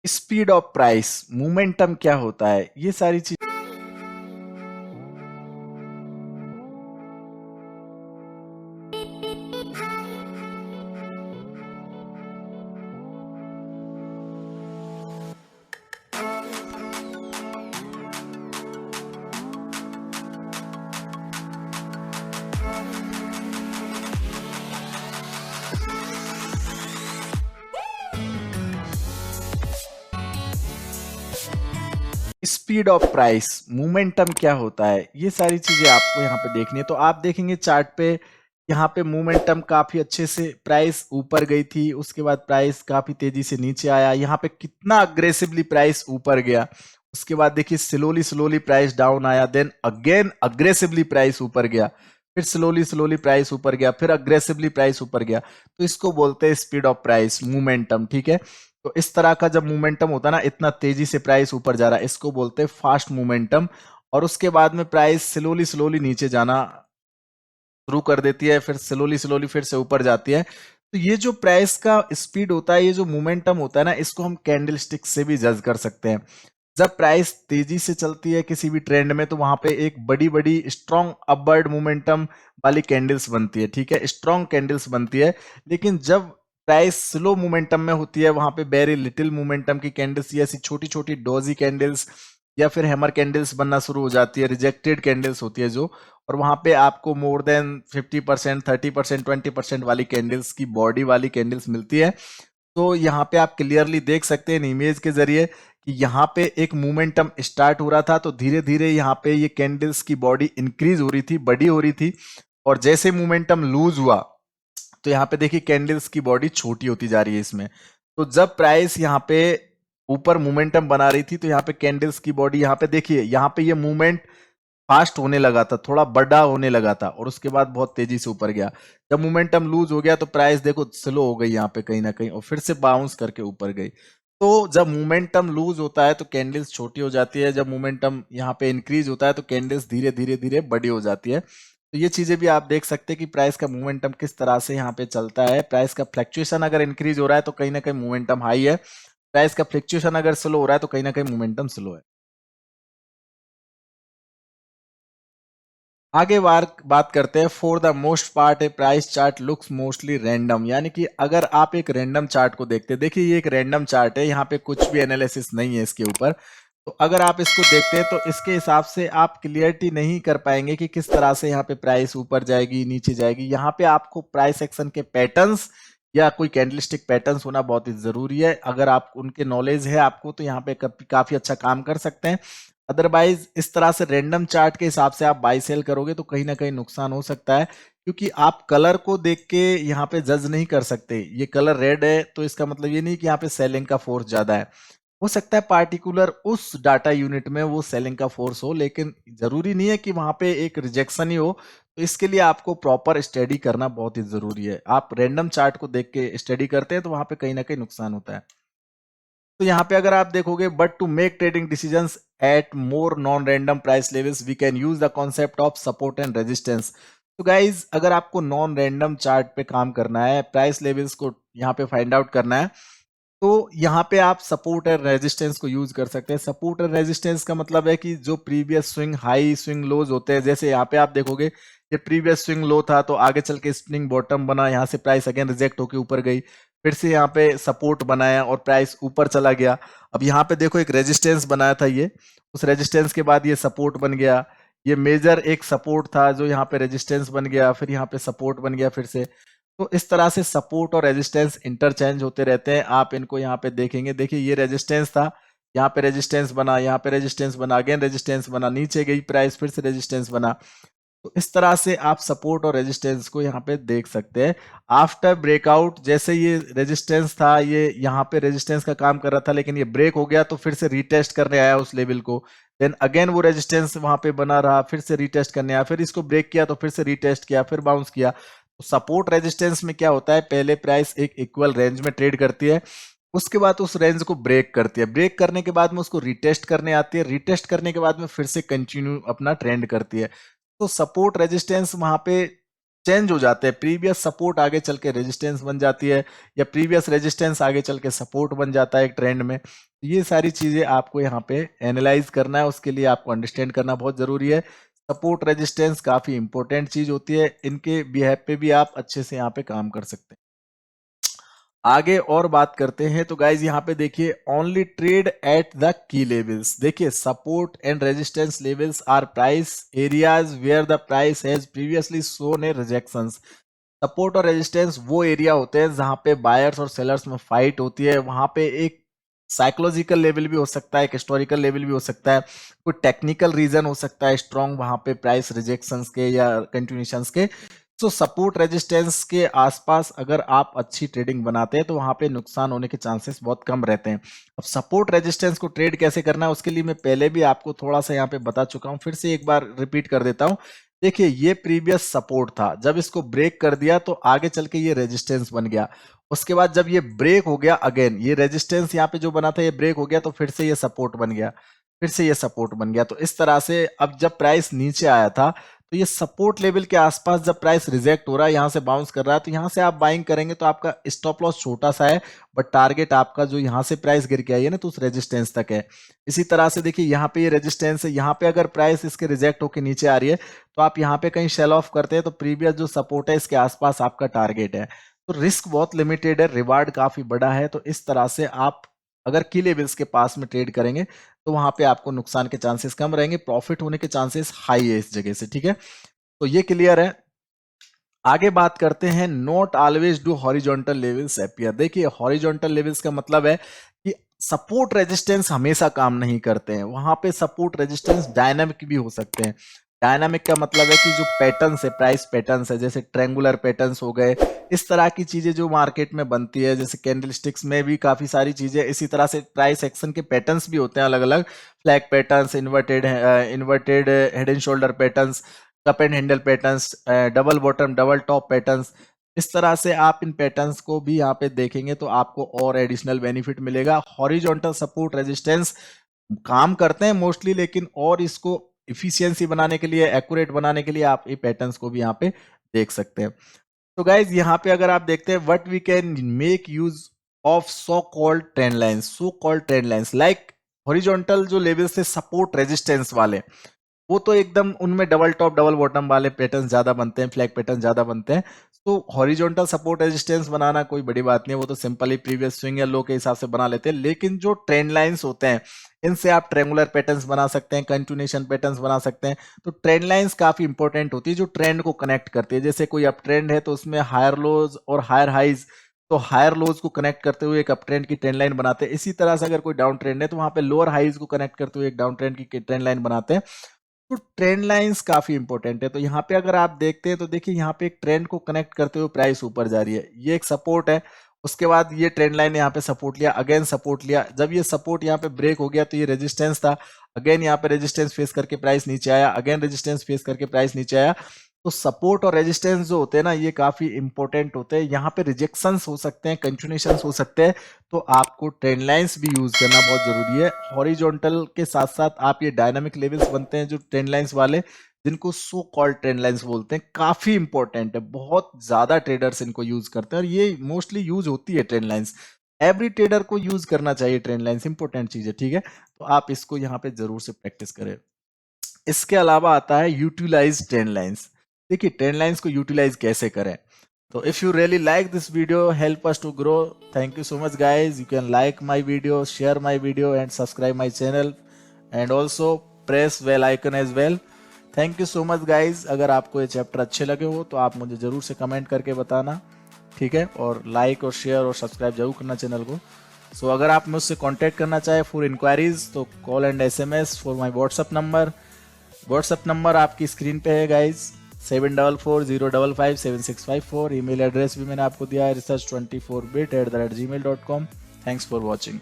Speed of price, momentum क्या होता है, ये सारी चीज। स्पीड ऑफ प्राइस, मोमेंटम क्या होता है, ये सारी चीजें आपको यहाँ पे देखनी है। तो आप देखेंगे चार्ट पे, यहाँ पे मोमेंटम काफी अच्छे से, प्राइस ऊपर गई थी, उसके बाद प्राइस काफी तेजी से नीचे आया, यहाँ पे कितना अग्रेसिवली प्राइस ऊपर गया, उसके बाद देखिए स्लोली स्लोली प्राइस डाउन आया, देन अगेन अग्रेसिवली प्राइस ऊपर गया, फिर स्लोली स्लोली प्राइस ऊपर गया, फिर अग्रेसिवली प्राइस ऊपर गया। तो इसको बोलते हैं स्पीड ऑफ प्राइस, मोमेंटम। ठीक है, तो इस तरह का जब मोमेंटम होता है ना, इतना तेजी से प्राइस ऊपर जा रहा है, इसको बोलते हैं फास्ट मोमेंटम। और उसके बाद में प्राइस स्लोली स्लोली नीचे जाना शुरू कर देती है, फिर स्लोली स्लोली फिर से ऊपर जाती है। तो ये जो प्राइस का स्पीड होता है, ये जो मोमेंटम होता है ना, इसको हम कैंडल स्टिक से भी जज कर सकते हैं। जब प्राइस तेजी से चलती है किसी भी ट्रेंड में, तो वहां पे एक बड़ी बड़ी स्ट्रॉन्ग अपवर्ड मोमेंटम वाली कैंडल्स बनती है। ठीक है, स्ट्रॉन्ग कैंडल्स बनती है। लेकिन जब प्राइस स्लो मोमेंटम में होती है, वहां पे वेरी लिटिल मोमेंटम की कैंडल्स, ये ऐसी छोटी छोटी डोजी कैंडल्स या फिर हैमर कैंडल्स बनना शुरू हो जाती है, रिजेक्टेड कैंडल्स होती है जो। और वहां पे आपको मोर देन 50%, 30%, 20% वाली कैंडल्स की बॉडी वाली कैंडल्स मिलती है। तो यहाँ पे आप क्लियरली देख सकते हैं इमेज के जरिए कि यहाँ पे एक मोमेंटम स्टार्ट हो रहा था, तो धीरे धीरे यहाँ पे ये कैंडल्स की बॉडी इंक्रीज हो रही थी, बड़ी हो रही थी। और जैसे मोमेंटम लूज हुआ, तो यहाँ पे देखिए कैंडल्स की बॉडी छोटी होती जा रही है इसमें। तो जब प्राइस यहाँ पे ऊपर मोमेंटम बना रही थी, तो यहाँ पे कैंडल्स की बॉडी, यहाँ पे देखिए, यहाँ पे ये मूवमेंट फास्ट होने लगा था, थोड़ा बड़ा होने लगा था, और उसके बाद बहुत तेजी से ऊपर गया। जब मोमेंटम लूज हो गया, तो प्राइस देखो स्लो हो गई यहाँ पे कहीं ना कहीं, और फिर से बाउंस करके ऊपर गई। तो जब मोमेंटम लूज होता है तो कैंडल्स छोटी हो जाती है, जब मोमेंटम यहाँ पे इंक्रीज होता है तो कैंडल्स धीरे धीरे धीरे बड़ी हो जाती है। तो ये चीजें भी आप देख सकते हैं कि प्राइस का मोमेंटम किस तरह से यहाँ पे चलता है। प्राइस का फ्लक्चुएशन अगर इंक्रीज हो रहा है तो कहीं ना कहीं मोमेंटम हाई है, प्राइस का फ्लक्चुएशन अगर स्लो हो रहा है तो कहीं ना कहीं मोमेंटम स्लो है। आगे बात करते हैं, for the most part A price chart looks mostly random. यानी कि अगर आप एक रैंडम चार्ट को देखते हैं, देखिए ये एक रैंडम चार्ट है, यहाँ पे कुछ भी एनालिसिस नहीं है इसके ऊपर। तो अगर आप इसको देखते हैं तो इसके हिसाब से आप क्लियरिटी नहीं कर पाएंगे कि किस तरह से यहाँ पे प्राइस ऊपर जाएगी नीचे जाएगी। यहाँ पे आपको प्राइस एक्शन के पैटर्न्स या कोई कैंडलस्टिक पैटर्न्स होना बहुत ही जरूरी है। अगर आप उनके नॉलेज है आपको, तो यहाँ पे काफी अच्छा काम कर सकते हैं। अदरवाइज इस तरह से रैंडम चार्ट के हिसाब से आप बाई सेल करोगे तो कहीं ना कहीं नुकसान हो सकता है, क्योंकि आप कलर को देख के यहाँ पे जज नहीं कर सकते। ये कलर रेड है तो इसका मतलब ये नहीं कि यहाँ पे सेलिंग का फोर्स ज्यादा है। हो सकता है पार्टिकुलर उस डाटा यूनिट में वो सेलिंग का फोर्स हो, लेकिन जरूरी नहीं है कि वहां पे एक रिजेक्शन ही हो। तो इसके लिए आपको प्रॉपर स्टडी करना बहुत ही जरूरी है। आप रैंडम चार्ट को देख के स्टडी करते हैं तो वहां पे कहीं ना कहीं नुकसान होता है। तो यहाँ पे अगर आप देखोगे, but to make trading decisions at more non random price levels we can use the concept of support and resistance. तो गाइज, अगर आपको नॉन रैंडम चार्ट पे काम करना है, प्राइस लेवल्स को यहाँ पे फाइंड आउट करना है, तो यहाँ पे आप सपोर्ट और रेजिस्टेंस को यूज कर सकते हैं। सपोर्ट और रेजिस्टेंस का मतलब है कि जो प्रीवियस स्विंग हाई स्विंग लोज होते हैं, जैसे यहाँ पे आप देखोगे ये प्रीवियस स्विंग लो था, तो आगे चल के स्प्रिंग बॉटम बना, यहाँ से प्राइस अगेन रिजेक्ट होकर ऊपर गई, फिर से यहाँ पे सपोर्ट बनाया और प्राइस ऊपर चला गया। अब यहाँ पे देखो एक रेजिस्टेंस बनाया था ये, उस रेजिस्टेंस के बाद ये सपोर्ट बन गया। ये मेजर एक सपोर्ट था जो यहाँ पे रेजिस्टेंस बन गया, फिर यहाँ पे सपोर्ट बन गया फिर से। तो इस तरह से सपोर्ट और रेजिस्टेंस इंटरचेंज होते रहते हैं। आप इनको यहाँ पे देखेंगे, देखिए ये रेजिस्टेंस था, यहाँ पे रेजिस्टेंस बना, यहाँ पे रेजिस्टेंस बना, अगेन रेजिस्टेंस बना, नीचे गई प्राइस, फिर से रेजिस्टेंस बना। तो इस तरह से आप सपोर्ट और रेजिस्टेंस को यहाँ पे देख सकते हैं। आफ्टर ब्रेकआउट, जैसे ये रेजिस्टेंस था, ये यहाँ पे रेजिस्टेंस का काम कर रहा था, लेकिन ये ब्रेक हो गया तो फिर से रीटेस्ट करने आया उस लेवल को। देन अगेन वो रेजिस्टेंस वहां पे बना रहा, फिर से रीटेस्ट करने आया, फिर इसको ब्रेक किया तो फिर से रीटेस्ट किया, फिर बाउंस किया। तो सपोर्ट रेजिस्टेंस में क्या होता है, पहले प्राइस एक इक्वल रेंज में ट्रेड करती है, उसके बाद उस रेंज को ब्रेक करती है, ब्रेक करने के बाद में उसको रिटेस्ट करने आती है, रिटेस्ट करने के बाद में फिर से कंटिन्यू अपना ट्रेंड करती है। तो सपोर्ट रेजिस्टेंस वहां पे चेंज हो जाते हैं, प्रीवियस सपोर्ट आगे चल के रेजिस्टेंस बन जाती है, या प्रीवियस रेजिस्टेंस आगे चल के सपोर्ट बन जाता है एक ट्रेंड में। ये सारी चीजें आपको यहाँ पे एनालाइज करना है, उसके लिए आपको अंडरस्टैंड करना बहुत जरूरी है। सपोर्ट रेजिस्टेंस काफी इंपॉर्टेंट चीज होती है, इनके बिहेव पे भी आप अच्छे से यहाँ पे काम कर सकते हैं। आगे और बात करते हैं तो गाइज यहाँ पे देखिए, only trade at the key levels. देखिए, support and resistance levels are price areas where the price has previously shown a rejections. Support और रेजिस्टेंस वो एरिया होते हैं जहां पे बायर्स और सेलर्स में फाइट होती है। वहां पे एक साइकोलॉजिकल लेवल भी हो सकता है, एक हिस्टोरिकल लेवल भी हो सकता है, कोई टेक्निकल रीजन हो सकता है स्ट्रॉन्ग वहां पे प्राइस रिजेक्शंस के या कंटिन्यूशंस के। तो सपोर्ट रेजिस्टेंस के आसपास अगर आप अच्छी ट्रेडिंग बनाते हैं तो वहां पे नुकसान होने के चांसेस बहुत कम रहते हैं। अब सपोर्ट रेजिस्टेंस को ट्रेड कैसे करना है उसके लिए मैं पहले भी आपको थोड़ा सा यहाँ पे बता चुका हूं, फिर से एक बार रिपीट कर देता हूं। देखिए, ये प्रीवियस सपोर्ट था, जब इसको ब्रेक कर दिया तो आगे चल के ये रेजिस्टेंस बन गया। उसके बाद जब ये ब्रेक हो गया, अगेन ये रेजिस्टेंस यहाँ पे जो बना था ये ब्रेक हो गया, तो फिर से ये सपोर्ट बन गया, फिर से ये सपोर्ट बन गया। तो इस तरह से अब जब प्राइस नीचे आया था तो ये सपोर्ट लेवल के आसपास जब प्राइस रिजेक्ट हो रहा है, यहां से बाउंस कर रहा है, तो यहां से आप बाइंग करेंगे तो आपका स्टॉप लॉस छोटा सा है, बट टारगेट आपका जो यहां से प्राइस गिर के आई है ना, तो उस रेजिस्टेंस तक है। इसी तरह से देखिए, यहाँ पे ये रेजिस्टेंस है, यहाँ पे अगर प्राइस इसके रिजेक्ट होकर नीचे आ रही है तो आप यहाँ पे कहीं सेल ऑफ करते हैं तो प्रीवियस जो सपोर्ट है इसके आसपास आपका टारगेट है। तो रिस्क बहुत लिमिटेड है, रिवार्ड काफी बड़ा है। तो इस तरह से आप अगर की लेवल्स के पास में ट्रेड करेंगे तो वहां पे आपको नुकसान के चांसेस कम रहेंगे, प्रॉफिट होने के चांसेस हाई है इस जगह से। ठीक है, तो ये क्लियर है। आगे बात करते हैं, not always do horizontal levels appear. देखिए, हॉरिजॉन्टल लेवल्स का मतलब है कि सपोर्ट रेजिस्टेंस हमेशा काम नहीं करते हैं, वहां पे सपोर्ट रेजिस्टेंस डायनामिक भी हो सकते हैं। डायनामिक का मतलब है कि जो पैटर्न्स है, प्राइस पैटर्न्स है, जैसे ट्रेंगुलर पैटर्न्स हो गए, इस तरह की चीजें जो मार्केट में बनती है, जैसे कैंडलस्टिक्स में भी काफी सारी चीजें, इसी तरह से प्राइस एक्शन के पैटर्न्स भी होते हैं अलग अलग, flag patterns, inverted head and shoulder patterns, cup and handle patterns, double bottom double top patterns. इस तरह से आप इन पैटर्न्स को भी यहाँ पे देखेंगे तो आपको और एडिशनल बेनिफिट मिलेगा। हॉरिजॉन्टल सपोर्ट रेजिस्टेंस काम करते हैं मोस्टली, लेकिन और इसको इफिशियंसी बनाने के लिए, एक्यूरेट बनाने के लिए आप ये पैटर्न्स को भी यहाँ पे देख सकते हैं। तो गाइज, यहाँ पे अगर आप देखते हैं, what we can make use of so called trend lines. So called trend lines like horizontal जो लेवल्स से सपोर्ट रेजिस्टेंस वाले, वो तो एकदम उनमें डबल टॉप डबल बॉटम वाले पैटर्न ज्यादा बनते हैं, फ्लैग पैटर्न ज्यादा बनते हैं। तो हॉरिजॉन्टल सपोर्ट रेजिस्टेंस बनाना कोई बड़ी बात नहीं है, वो तो सिंपली प्रीवियस स्विंग या लो के हिसाब से बना लेते हैं। लेकिन जो ट्रेंड लाइंस होते हैं, इनसे आप ट्रेंगुलर पैटर्न्स बना सकते हैं, कंटिन्यूएशन पैटर्न्स बना सकते हैं। तो ट्रेंड लाइंस काफी इंपॉर्टेंट होती है, जो ट्रेंड को कनेक्ट करती है। जैसे कोई अप ट्रेंड है तो उसमें हायर लोज और हायर हाइज, तो हायर लोज को कनेक्ट करते हुए एक अप ट्रेंड की ट्रेंड लाइन बनाते हैं। इसी तरह से अगर कोई डाउन ट्रेंड है तो वहां पे लोअर हाइज को कनेक्ट करते हुए एक डाउन ट्रेंड की ट्रेंड लाइन बनाते हैं। तो ट्रेंड लाइंस काफी इंपॉर्टेंट है। तो यहाँ पे अगर आप देखते हैं तो देखिए, यहाँ पे एक ट्रेंड को कनेक्ट करते हुए प्राइस ऊपर जा रही है, ये एक सपोर्ट है। उसके बाद ये ट्रेंड लाइन यहाँ पे सपोर्ट लिया, अगेन सपोर्ट लिया, जब ये सपोर्ट यहाँ पे ब्रेक हो गया तो ये रेजिस्टेंस था, अगेन यहाँ पे रेजिस्टेंस फेस करके प्राइस नीचे आया, अगेन रेजिस्टेंस फेस करके प्राइस नीचे आया। तो सपोर्ट और रेजिस्टेंस जो होते हैं ना, ये काफी इंपॉर्टेंट होते हैं। यहाँ पे रिजेक्शंस हो सकते हैं, कंटिन्यूएशंस हो सकते हैं, तो आपको ट्रेंड लाइंस भी यूज करना बहुत जरूरी है। हॉरिजॉन्टल के साथ साथ आप ये डायनामिक लेवल्स बनते हैं जो ट्रेंड लाइंस वाले, जिनको सो कॉल्ड ट्रेंड लाइंस बोलते हैं, काफी इंपॉर्टेंट है। बहुत ज्यादा ट्रेडर्स इनको यूज करते हैं और ये मोस्टली यूज होती है ट्रेंड लाइंस। एवरी ट्रेडर को यूज करना चाहिए ट्रेंड लाइंस, इंपॉर्टेंट चीज है। ठीक है, तो आप इसको यहाँ पे जरूर से प्रैक्टिस करें। इसके अलावा आता है यूटिलाइज ट्रेंड लाइंस। देखिए, ट्रेंड लाइंस को यूटिलाइज कैसे करें। तो if you really like this video, help us to grow. Thank you so much guys. You can like my video, share my video and subscribe my channel and also press bell icon as well. Thank you so much guys. अगर आपको ये chapter अच्छे लगे हो तो आप मुझे जरूर से कमेंट करके बताना, ठीक है, और लाइक और शेयर और सब्सक्राइब जरूर करना चैनल को। सो अगर आप मुझसे कांटेक्ट करना चाहे फॉर इंक्वायरीज तो call and SMS for my WhatsApp number. WhatsApp number आपकी स्क्रीन पे है गाइज, 7440557654। ईमेल एड्रेस भी मैंने आपको दिया है, research24bit@gmail.com। Thanks for watching.